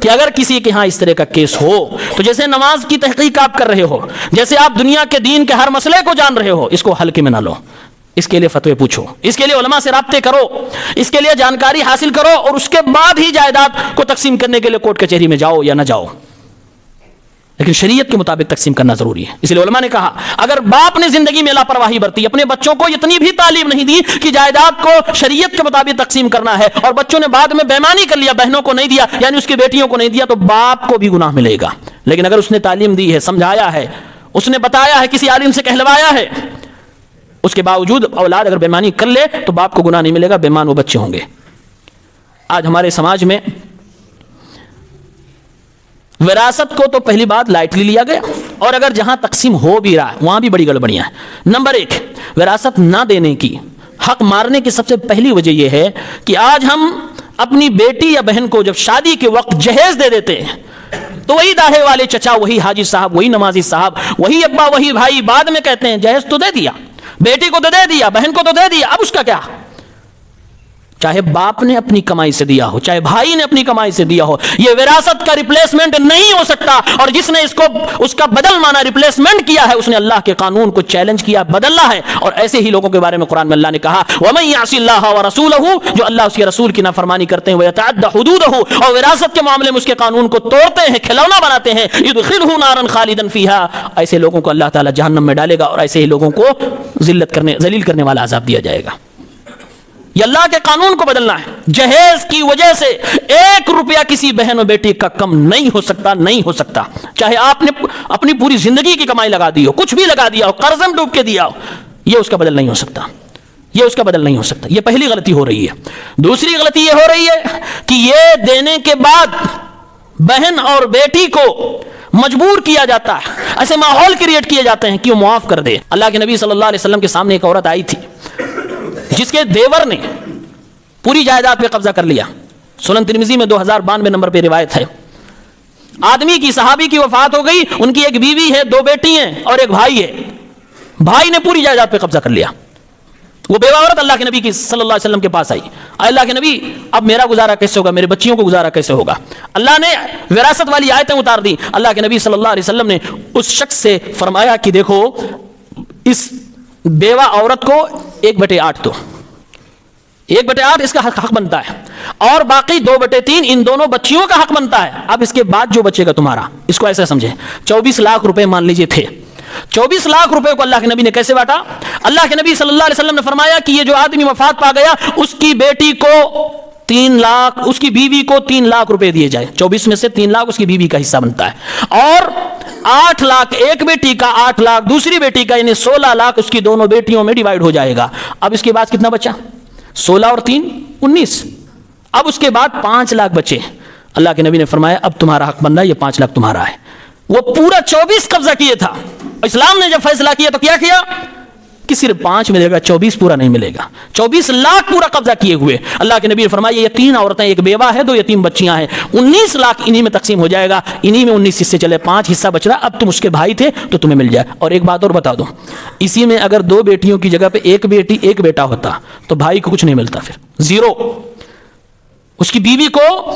کہ اگر کسی کے ہاں اس طرح کا کیس ہو تو جیسے نماز کی تحقیق آپ کر رہے ہو, جیسے آپ دنیا کے دین کے ہر مسئلے کو جان رہے ہو, اس کو ہلکے میں نہ لو. اس کے لیے فتوے پوچھو, اس کے لیے علماء سے رابطے کرو, اس کے لیے جانکاری حاصل کرو, اور اس کے بعد ہی جائیداد کو تقسیم کرنے کے لیے کورٹ کچہری میں جاؤ یا نہ جاؤ. لیکن شریعت کے مطابق تقسیم کرنا ضروری ہے. اس لیے علماء نے کہا اگر باپ نے زندگی میں لاپرواہی برتی, اپنے بچوں کو اتنی بھی تعلیم نہیں دی کہ جائیداد کو شریعت کے مطابق تقسیم کرنا ہے, اور بچوں نے بعد میں بے ایمانی کر لیا, بہنوں کو نہیں دیا, یعنی اس کی بیٹیوں کو نہیں دیا, تو باپ کو بھی گناہ ملے گا. لیکن اگر اس نے تعلیم دی ہے, سمجھایا ہے, اس نے بتایا ہے, کسی عالم سے کہلوایا ہے, اس کے باوجود اولاد اگر بے ایمانی کر لے تو باپ کو گناہ نہیں ملے گا, بے ایمان وہ بچے ہوں گے. آج ہمارے سماج میں وراثت کو تو پہلی بات لائٹلی لیا گیا, اور اگر جہاں تقسیم ہو بھی رہا ہے وہاں بھی بڑی گڑبڑیاں ہیں. نمبر 1, وراثت نہ دینے کی, حق مارنے کی سب سے پہلی وجہ یہ ہے کہ آج ہم اپنی بیٹی یا بہن کو جب شادی کے وقت جہیز دے دیتے ہیں تو وہی داڑھی والے چچا, وہی حاجی صاحب, وہی نمازی صاحب, وہی ابا, وہی بھائی بعد میں کہتے ہیں جہیز تو دے دیا, بیٹی کو تو دے دیا, بہن کو تو دے دیا, اب اس کا کیا؟ چاہے باپ نے اپنی کمائی سے دیا ہو, چاہے بھائی نے اپنی کمائی سے دیا ہو, یہ وراثت کا ریپلیسمنٹ نہیں ہو سکتا. اور جس نے اس کا بدل مانا ریپلیسمنٹ کیا ہے, اس نے اللہ کے قانون کو چیلنج کیا, بدلنا ہے. اور ایسے ہی لوگوں کے بارے میں قرآن میں اللہ نے کہا وَمَن يَعْصِ اللَّهَ وَرَسُولَهُ, جو اللہ اس کے رسول کی نافرمانی کرتے ہیں, وَيَتَعَدَّ حُدُودَهُ, اور وراثت کے معاملے میں اس کے قانون کو توڑتے ہیں, کھلونا بناتے ہیں, يُدْخِلْهُ نَارًا خَالِدًا فِيهَا, ایسے لوگوں کو اللہ تعالی جہنم میں ڈالے گا, اور ایسے ہی لوگوں کو ذلیل کرنے والا عذاب دیا جائے گا. یہ اللہ کے قانون کو بدلنا ہے. جہیز کی وجہ سے 1 روپیہ کسی بہن و بیٹی کا کم نہیں ہو سکتا, نہیں ہو سکتا. چاہے آپ نے اپنی پوری زندگی کی کمائی لگا دی ہو, کچھ بھی لگا دیا ہو, قرض میں ڈوب کے دیا ہو, یہ اس کا بدل نہیں ہو سکتا, یہ اس کا بدل نہیں ہو سکتا. یہ پہلی غلطی ہو رہی ہے. دوسری غلطی یہ ہو رہی ہے کہ یہ دینے کے بعد بہن اور بیٹی کو مجبور کیا جاتا ہے, ایسے ماحول کریٹ کیے جاتے ہیں کہ وہ معاف کر دے. اللہ کے نبی صلی اللہ علیہ وسلم کے سامنے ایک عورت آئی تھی جس کے دیور نے پوری جائیداد پہ قبضہ کر لیا. سنن ترمذی میں 2092 نمبر پہ روایت ہے. آدمی کی, صحابی کی وفات ہو گئی, ان کی ایک بیوی ہے, 2 بیٹی ہیں اور ایک بھائی ہے. بھائی نے پوری جائیداد پہ قبضہ کر لیا. وہ بیوہ عورت اللہ کے نبی کی صلی اللہ علیہ وسلم کے پاس آئی, اللہ کے نبی اب میرا گزارا کیسے ہوگا, میرے بچیوں کو گزارا کیسے ہوگا. اللہ نے وراثت والی آیتیں اتار دی. اللہ کے نبی صلی اللہ علیہ وسلم نے اس شخص سے فرمایا کہ دیکھو اس بیوہ عورت کو 1/8 دو, 1/8 اس کا حق بنتا ہے, اور باقی 2/3 ان دونوں بچیوں کا حق بنتا ہے. اب اس کے بعد جو بچے گا تمہارا, اس کو ایسا سمجھیں 24 لاکھ روپے مان لیجئے تھے. 24 لاکھ روپے کو اللہ کے نبی نے کیسے بانٹا؟ اللہ کے نبی صلی اللہ علیہ وسلم نے فرمایا کہ یہ جو آدمی وفات پا گیا, اس کی بیٹی کو 3 لاکھ, اس کی بیوی کو 3 لاکھ روپے دیے جائے. 24 میں سے 3 لاکھ اس کی بیوی کا حصہ بنتا ہے, اور 8 لاکھ ایک بیٹی کا, 8 لاکھ دوسری بیٹی کا, یعنی 16 لاکھ اس کی دونوں بیٹیوں میں ڈیوائیڈ ہو جائے گا. اب اس کے بعد کتنا بچا؟ 16 اور 3 19. اب اس کے بعد 5 لاکھ بچے. اللہ کے نبی نے فرمایا اب تمہارا حق بن رہا ہے, یہ 5 لاکھ تمہارا ہے. وہ پورا 24 قبضہ کیے تھا. اسلام نے جب فیصلہ کیا تو کیا کہ صرف 5 ملے گا, 24 پورا نہیں ملے گا. 24 لاکھ پورا قبضہ کیے ہوئے. اللہ کے نبی نے فرمایا یہ 3 عورتیں, ایک بیوہ ہے, 2 یتیم بچیاں ہیں, 19 لاکھ انہی میں تقسیم ہو جائے گا. انہی میں 19 حصے چلے, 5 حصہ بچ رہا. اب تم اس کے بھائی تھے تو تمہیں مل جائے. اور ایک بات اور بتا دوں, اسی میں اگر 2 بیٹیوں کی جگہ پہ 1 بیٹی 1 بیٹا ہوتا تو بھائی کو کچھ نہیں ملتا, پھر 0. اس کی بیوی کو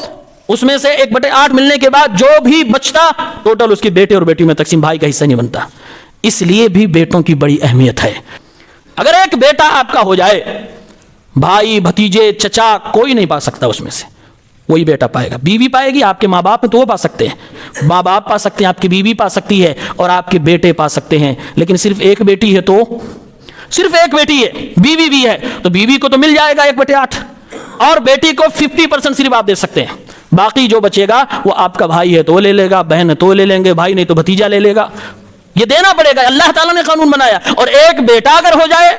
اس میں سے 1/8 ملنے کے بعد جو بھی بچتا ٹوٹل اس کے بیٹے اور بیٹی میں تقسیم, بھائی کا حصہ نہیں بنتا. اس لیے بھی بیٹوں کی بڑی اہمیت ہے. اگر ایک بیٹا آپ کا ہو جائے, بھائی بھتیجے چچا کوئی نہیں پا سکتا اس میں سے, وہی بیٹا پائے گا. بیوی پائے گی, آپ کے ماں باپ میں تو وہ پا سکتے ہیں, ماں باپ پا سکتے ہیں, آپ کی بیوی پا سکتی ہے, اور آپ کے بیٹے پا سکتے ہیں. لیکن صرف ایک بیٹی ہے تو صرف ایک بیٹی ہے, بیوی بھی ہے تو بیوی کو تو مل جائے گا 1/8, اور بیٹی کو 50% صرف آپ دے سکتے ہیں. باقی جو بچے گا وہ آپ کا بھائی ہے تو وہ لے لے گا, بہن ہے تو وہ لے لیں گے, بھائی نہیں تو بھتیجا لے لے گا. یہ دینا پڑے گا, اللہ تعالیٰ نے قانون بنایا. اور ایک بیٹا اگر ہو جائے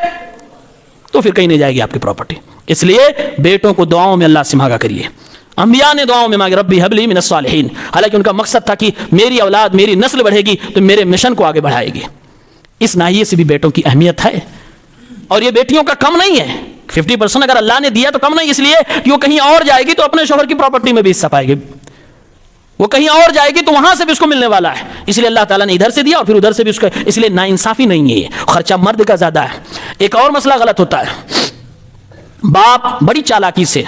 تو پھر کہیں نہیں جائے گی آپ کی پراپرٹی. اس لیے بیٹوں کو دعاؤں میں اللہ سے مانگا کریے. انبیاء نے دعاؤں میں مانگے ربی حبلی من الصالحین, حالانکہ ان کا مقصد تھا کہ میری اولاد, میری نسل بڑھے گی تو میرے مشن کو آگے بڑھائے گی. اس ناحیے سے بھی بیٹوں کی اہمیت ہے, اور یہ بیٹیوں کا کم نہیں ہے. 50% اگر اللہ نے دیا تو کم نہیں, اس لیے کہ وہ کہیں اور جائے گی تو اپنے شوہر کی پراپرٹی میں بھی حصہ پائے گی, وہ کہیں اور جائے گی تو وہاں سے بھی اس کو ملنے والا ہے. اس لیے اللہ تعالیٰ نے ادھر سے دیا اور پھر ادھر سے بھی اس کا, اس لیے ناانصافی نہیں ہے, خرچہ مرد کا زیادہ ہے. ایک اور مسئلہ غلط ہوتا ہے, باپ بڑی چالاکی سے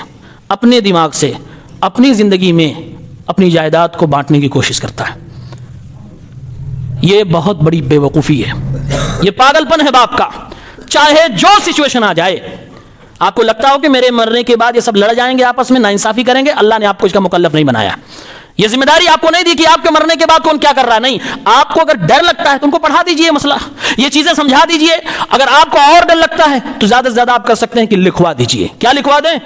اپنے دماغ سے اپنی زندگی میں اپنی جائیداد کو بانٹنے کی کوشش کرتا ہے. یہ بہت بڑی بے وقوفی ہے, یہ پاگل پن ہے باپ کا. چاہے جو سچویشن آ جائے, آپ کو لگتا ہو کہ میرے مرنے کے بعد یہ سب لڑ جائیں گے, آپس میں ناانصافی کریں گے, اللہ نے آپ کو اس کا مکلف نہیں بنایا. یہ ذمہ داری آپ کو نہیں دی کہ آپ کے مرنے کے بعد کون کیا کر رہا ہے. نہیں, آپ کو اگر ڈر لگتا ہے تو ان کو پڑھا دیجئے مسئلہ, یہ چیزیں سمجھا دیجئے. اگر آپ کو اور ڈر لگتا ہے تو زیادہ سے زیادہ آپ کر سکتے ہیں کہ لکھوا دیجئے. کیا لکھوا دیں؟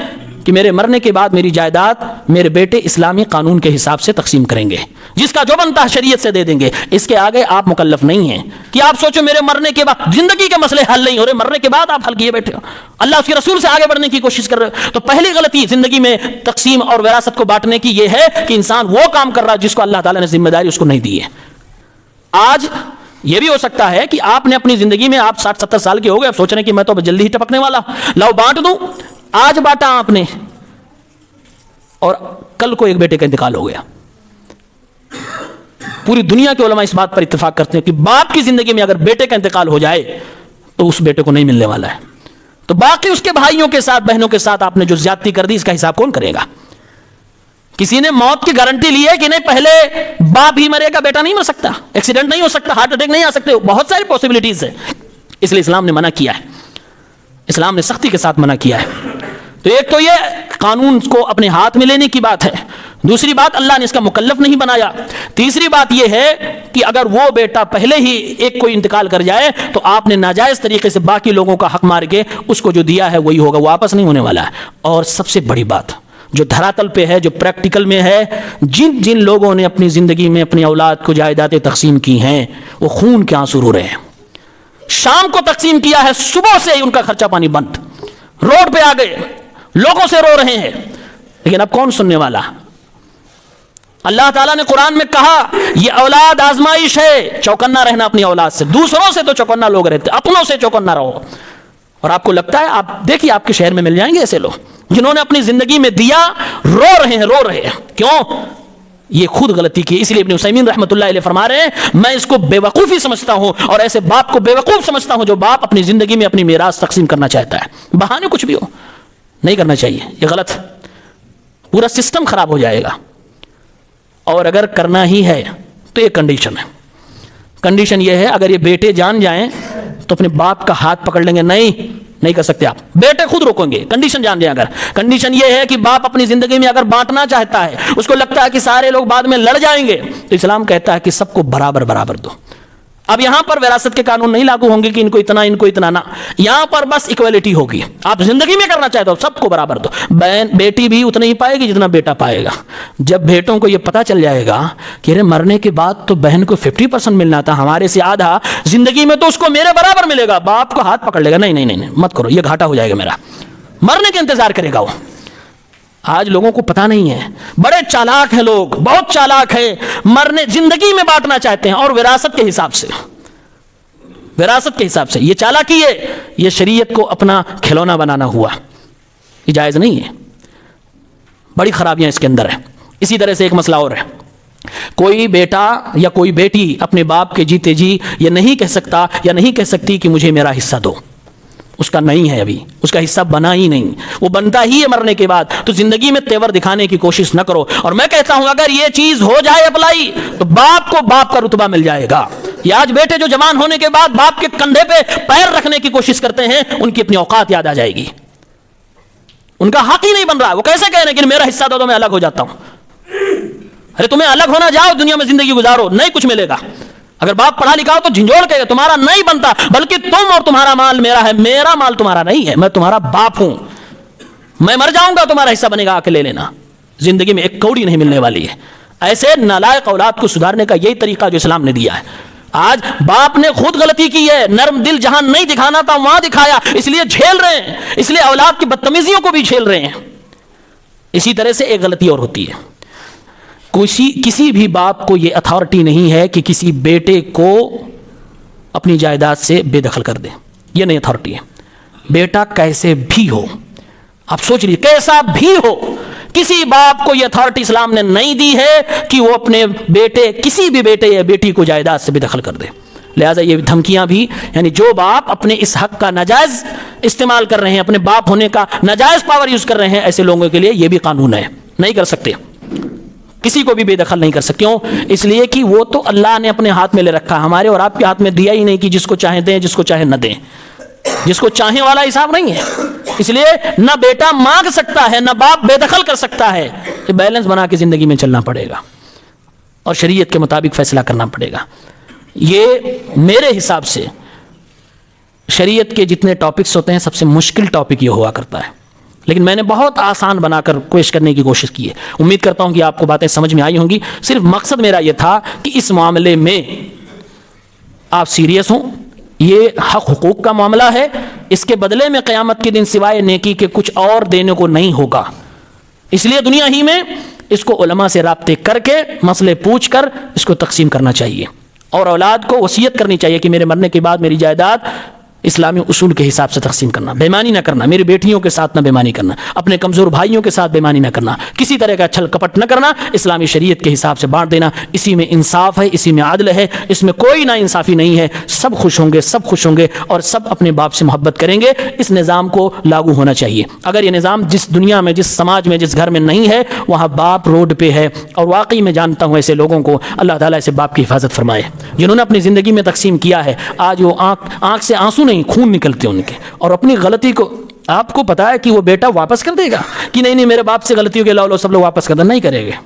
کہ میرے مرنے کے بعد میری جائیداد میرے بیٹے اسلامی قانون کے حساب سے تقسیم کریں گے, جس کا جو بنتا ہے شریعت سے دے دیں گے. اس کے آگے آپ مکلف نہیں ہیں کہ آپ سوچو میرے مرنے کے بعد زندگی کے مسئلے حل نہیں ہو رہے, مرنے کے بعد آپ حل کیے بیٹھے ہو, اللہ اس کے رسول سے آگے بڑھنے کی کوشش کر رہے ہو. تو پہلی غلطی زندگی میں تقسیم اور وراثت کو بانٹنے کی یہ ہے کہ انسان وہ کام کر رہا ہے جس کو اللہ تعالیٰ نے ذمہ داری اس کو نہیں دی ہے. آج یہ بھی ہو سکتا ہے کہ آپ نے اپنی زندگی میں, آپ 60-70 سال کے ہو گئے, آپ سوچ رہے ہیں کہ میں تو جلدی ہی ٹپکنے والا, لاؤ بانٹ دوں. آج بانٹا آپ نے اور کل کو ایک بیٹے کا انتقال ہو گیا. پوری دنیا کے علماء اس بات پر اتفاق کرتے ہیں کہ باپ کی زندگی میں اگر بیٹے کا انتقال ہو جائے تو اس بیٹے کو نہیں ملنے والا ہے. تو باقی اس کے بھائیوں کے ساتھ, بہنوں کے ساتھ آپ نے جو زیادتی کر دی, اس کا حساب کون کرے گا؟ کسی نے موت کی گارنٹی لی ہے کہ نہیں پہلے باپ ہی مرے گا, بیٹا نہیں مر سکتا, ایکسیڈنٹ نہیں ہو سکتا, ہارٹ اٹیک نہیں آ سکتے, بہت ساری پاسبلٹیز ہیں. اس لیے اسلام نے منع کیا ہے, اسلام نے سختی کے ساتھ منع کیا ہے. تو ایک تو یہ قانون کو اپنے ہاتھ میں لینے کی بات ہے, دوسری بات اللہ نے اس کا مکلف نہیں بنایا, تیسری بات یہ ہے کہ اگر وہ بیٹا پہلے ہی ایک کوئی انتقال کر جائے تو آپ نے ناجائز طریقے سے باقی لوگوں کا حق مار کے اس کو جو دیا ہے وہی ہوگا, وہ واپس نہیں ہونے والا ہے. اور سب سے بڑی بات جو دھراتل پہ ہے, جو پریکٹیکل میں ہے, جن جن لوگوں نے اپنی زندگی میں اپنی اولاد کو جائیدادیں تقسیم کی ہیں وہ خون کے آنسو رو رہے ہیں. شام کو تقسیم کیا ہے, صبح سے ہی ان کا خرچہ پانی بند, روڈ پہ آ گئے, لوگوں سے رو رہے ہیں. لیکن اب کون سننے والا؟ اللہ تعالیٰ نے قرآن میں کہا یہ اولاد آزمائش ہے, چوکنا رہنا اپنی اولاد سے. دوسروں سے تو چوکنا لوگ رہتے, اپنوں سے چوکنا رہو. اور آپ کو لگتا ہے, آپ دیکھیے آپ کے شہر میں مل جائیں گے ایسے لوگ جنہوں نے اپنی زندگی میں دیا, رو رہے ہیں. کیوں؟ یہ خود غلطی کی. اس لیے ابن عثیمین رحمۃ اللہ علیہ فرما رہے ہیں میں اس کو بے وقوفی سمجھتا ہوں, اور ایسے باپ کو بے وقوف سمجھتا ہوں جو باپ اپنی زندگی میں اپنی میراث تقسیم کرنا چاہتا ہے. بہانے کچھ بھی ہو, نہیں کرنا چاہیے, یہ غلط, پورا سسٹم خراب ہو جائے گا. اور اگر کرنا ہی ہے تو یہ کنڈیشن ہے, کنڈیشن یہ ہے اگر یہ بیٹے جان جائیں تو اپنے باپ کا ہاتھ پکڑ لیں گے, نہیں کر سکتے آپ, بیٹے خود روکیں گے. کنڈیشن جان جائیں, اگر کنڈیشن یہ ہے کہ باپ اپنی زندگی میں اگر بانٹنا چاہتا ہے, اس کو لگتا ہے کہ سارے لوگ بعد میں لڑ جائیں گے, تو اسلام کہتا ہے کہ سب کو برابر برابر دو. اب یہاں پر وراثت کے قانون نہیں لاگو ہوں گے کہ ان کو اتنا نہ, یہاں پر بس ایکویلٹی ہوگی. آپ زندگی میں کرنا چاہتے ہو سب کو برابر دو. بیٹی بھی اتنا ہی پائے گی جتنا بیٹا پائے گا. جب بیٹوں کو یہ پتا چل جائے گا کہ ارے مرنے کے بعد تو بہن کو 50% ملنا تھا, ہمارے سے آدھا, زندگی میں تو اس کو میرے برابر ملے گا, باپ کو ہاتھ پکڑ لے گا, نہیں مت کرو, یہ گھاٹا ہو جائے گا میرا. مرنے کے انتظار کرے گا وہ. آج لوگوں کو پتا نہیں ہے, بڑے چالاک ہیں لوگ, بہت چالاک ہے, مرنے زندگی میں بانٹنا چاہتے ہیں اور وراثت کے حساب سے. وراثت کے حساب سے. یہ چالاکی ہے, یہ شریعت کو اپنا کھلونا بنانا ہوا, یہ جائز نہیں ہے. بڑی خرابیاں اس کے اندر ہیں. اسی طرح سے ایک مسئلہ اور ہے, کوئی بیٹا یا کوئی بیٹی اپنے باپ کے جیتے جی یہ نہیں کہہ سکتا یا نہیں کہہ سکتی کہ مجھے میرا حصہ دو. اس کا نہیں ہے, ابھی اس کا حصہ بنا ہی نہیں, وہ بنتا ہی ہے مرنے کے بعد. تو زندگی میں تیور دکھانے کی کوشش نہ کرو. اور میں کہتا ہوں اگر یہ چیز ہو جائے اپلائی تو باپ کو باپ کا رتبہ مل جائے گا. یہ آج بیٹے جو جوان ہونے کے بعد باپ کے کندھے پہ پیر رکھنے کی کوشش کرتے ہیں, ان کی اپنی اوقات یاد آ جائے گی. ان کا حق ہی نہیں بن رہا. وہ کیسے کہہ رہے ہیں کہ میرا حصہ دو تو میں الگ ہو جاتا ہوں. ارے تمہیں الگ ہونا, جاؤ دنیا میں زندگی گزارو, نہیں کچھ ملے گا. اگر باپ پڑھا لکھا ہو تو جھنجھوڑ کے تمہارا نہیں بنتا, بلکہ تم اور تمہارا مال میرا ہے, میرا مال تمہارا نہیں ہے, میں تمہارا باپ ہوں. میں مر جاؤں گا تمہارا حصہ بنے گا, آ کے لے لینا. زندگی میں ایک کوڑی نہیں ملنے والی ہے. ایسے نالائق اولاد کو سدھارنے کا یہی طریقہ جو اسلام نے دیا ہے. آج باپ نے خود غلطی کی ہے, نرم دل جہاں نہیں دکھانا تھا وہاں دکھایا, اس لیے جھیل رہے ہیں, اس لیے اولاد کی بدتمیزیوں کو بھی جھیل رہے ہیں. اسی طرح سے ایک غلطی اور ہوتی ہے, کسی بھی باپ کو یہ اتھارٹی نہیں ہے کہ کسی بیٹے کو اپنی جائیداد سے بے دخل کر دے. یہ نہیں اتھارٹی ہے. بیٹا کیسے بھی ہو, آپ سوچ لیجیے, کیسا بھی ہو, کسی باپ کو یہ اتھارٹی اسلام نے نہیں دی ہے کہ وہ اپنے بیٹے, کسی بھی بیٹے یا بیٹی کو جائیداد سے بے دخل کر دے. لہٰذا یہ دھمکیاں بھی, یعنی جو باپ اپنے اس حق کا ناجائز استعمال کر رہے ہیں, اپنے باپ ہونے کا ناجائز پاور یوز کر رہے ہیں, ایسے لوگوں کے لیے یہ بھی قانون ہے. نہیں کر سکتے, کسی کو بھی بے دخل نہیں کر سکتے. کیوں؟ اس لیے کہ وہ تو اللہ نے اپنے ہاتھ میں لے رکھا, ہمارے اور آپ کے ہاتھ میں دیا ہی نہیں کہ جس کو چاہیں دیں, جس کو چاہیں نہ دیں. جس کو چاہیں والا حساب نہیں ہے. اس لیے نہ بیٹا مانگ سکتا ہے, نہ باپ بے دخل کر سکتا ہے. یہ بیلنس بنا کے زندگی میں چلنا پڑے گا اور شریعت کے مطابق فیصلہ کرنا پڑے گا. یہ میرے حساب سے شریعت کے جتنے ٹاپکس ہوتے ہیں سب سے مشکل ٹاپک یہ ہوا کرتا ہے, لیکن میں نے بہت آسان بنا کر پیش کرنے کی کوشش کی ہے. امید کرتا ہوں کہ آپ کو باتیں سمجھ میں آئی ہوں گی. صرف مقصد میرا یہ تھا کہ اس معاملے میں آپ سیریس ہوں. یہ حق حقوق کا معاملہ ہے, اس کے بدلے میں قیامت کے دن سوائے نیکی کے کچھ اور دینے کو نہیں ہوگا. اس لیے دنیا ہی میں اس کو علماء سے رابطے کر کے مسئلے پوچھ کر اس کو تقسیم کرنا چاہیے, اور اولاد کو وصیت کرنی چاہیے کہ میرے مرنے کے بعد میری جائیداد اسلامی اصول کے حساب سے تقسیم کرنا, بےمانی نہ کرنا, میری بیٹیوں کے ساتھ نہ بےمانی کرنا, اپنے کمزور بھائیوں کے ساتھ بےمانی نہ کرنا, کسی طرح کا چھل کپٹ نہ کرنا, اسلامی شریعت کے حساب سے بانٹ دینا. اسی میں انصاف ہے, اسی میں عدل ہے, اس میں کوئی نا انصافی نہیں ہے. سب خوش ہوں گے, سب خوش ہوں گے اور سب اپنے باپ سے محبت کریں گے. اس نظام کو لاگو ہونا چاہیے. اگر یہ نظام جس دنیا میں, جس سماج میں, جس گھر میں نہیں ہے, وہاں باپ روڈ پہ ہے. اور واقعی میں جانتا ہوں ایسے لوگوں کو, اللہ تعالیٰ ایسے باپ کی حفاظت فرمائے, جنہوں نے اپنی زندگی میں تقسیم کیا ہے. آج وہ آنکھ سے آنسو نہیں, خون نکلتے ان کے, اور اپنی غلطی کو آپ کو پتا ہے کہ وہ بیٹا واپس کر دے گا کہ نہیں میرے باپ سے غلطی ہو گئی, لو سب لوگ واپس کر دیں. نہیں کرے گا.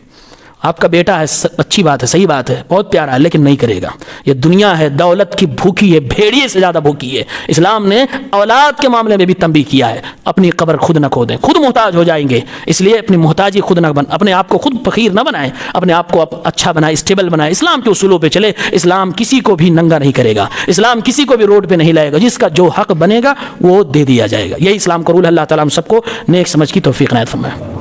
آپ کا بیٹا ہے, اچھی بات ہے, صحیح بات ہے, بہت پیارا ہے, لیکن نہیں کرے گا. یہ دنیا ہے, دولت کی بھوکی ہے, بھیڑیے سے زیادہ بھوکی ہے. اسلام نے اولاد کے معاملے میں بھی تنبیہ کیا ہے, اپنی قبر خود نہ کھودیں, خود محتاج ہو جائیں گے. اس لیے اپنی محتاجی خود نہ اپنے آپ کو خود فقیر نہ بنائیں, اپنے آپ کو اچھا بنائیں, اسٹیبل بنائیں, اسلام کے اصولوں پہ چلے. اسلام کسی کو بھی ننگا نہیں کرے گا, اسلام کسی کو بھی روڈ پہ نہیں لائے گا. جس کا جو حق بنے گا وہ دے دیا جائے گا. یہی اسلام کا رول ہے. اللہ تعالیٰ ہم سب کو نیک سمجھ کی توفیق عنایت فرمائے.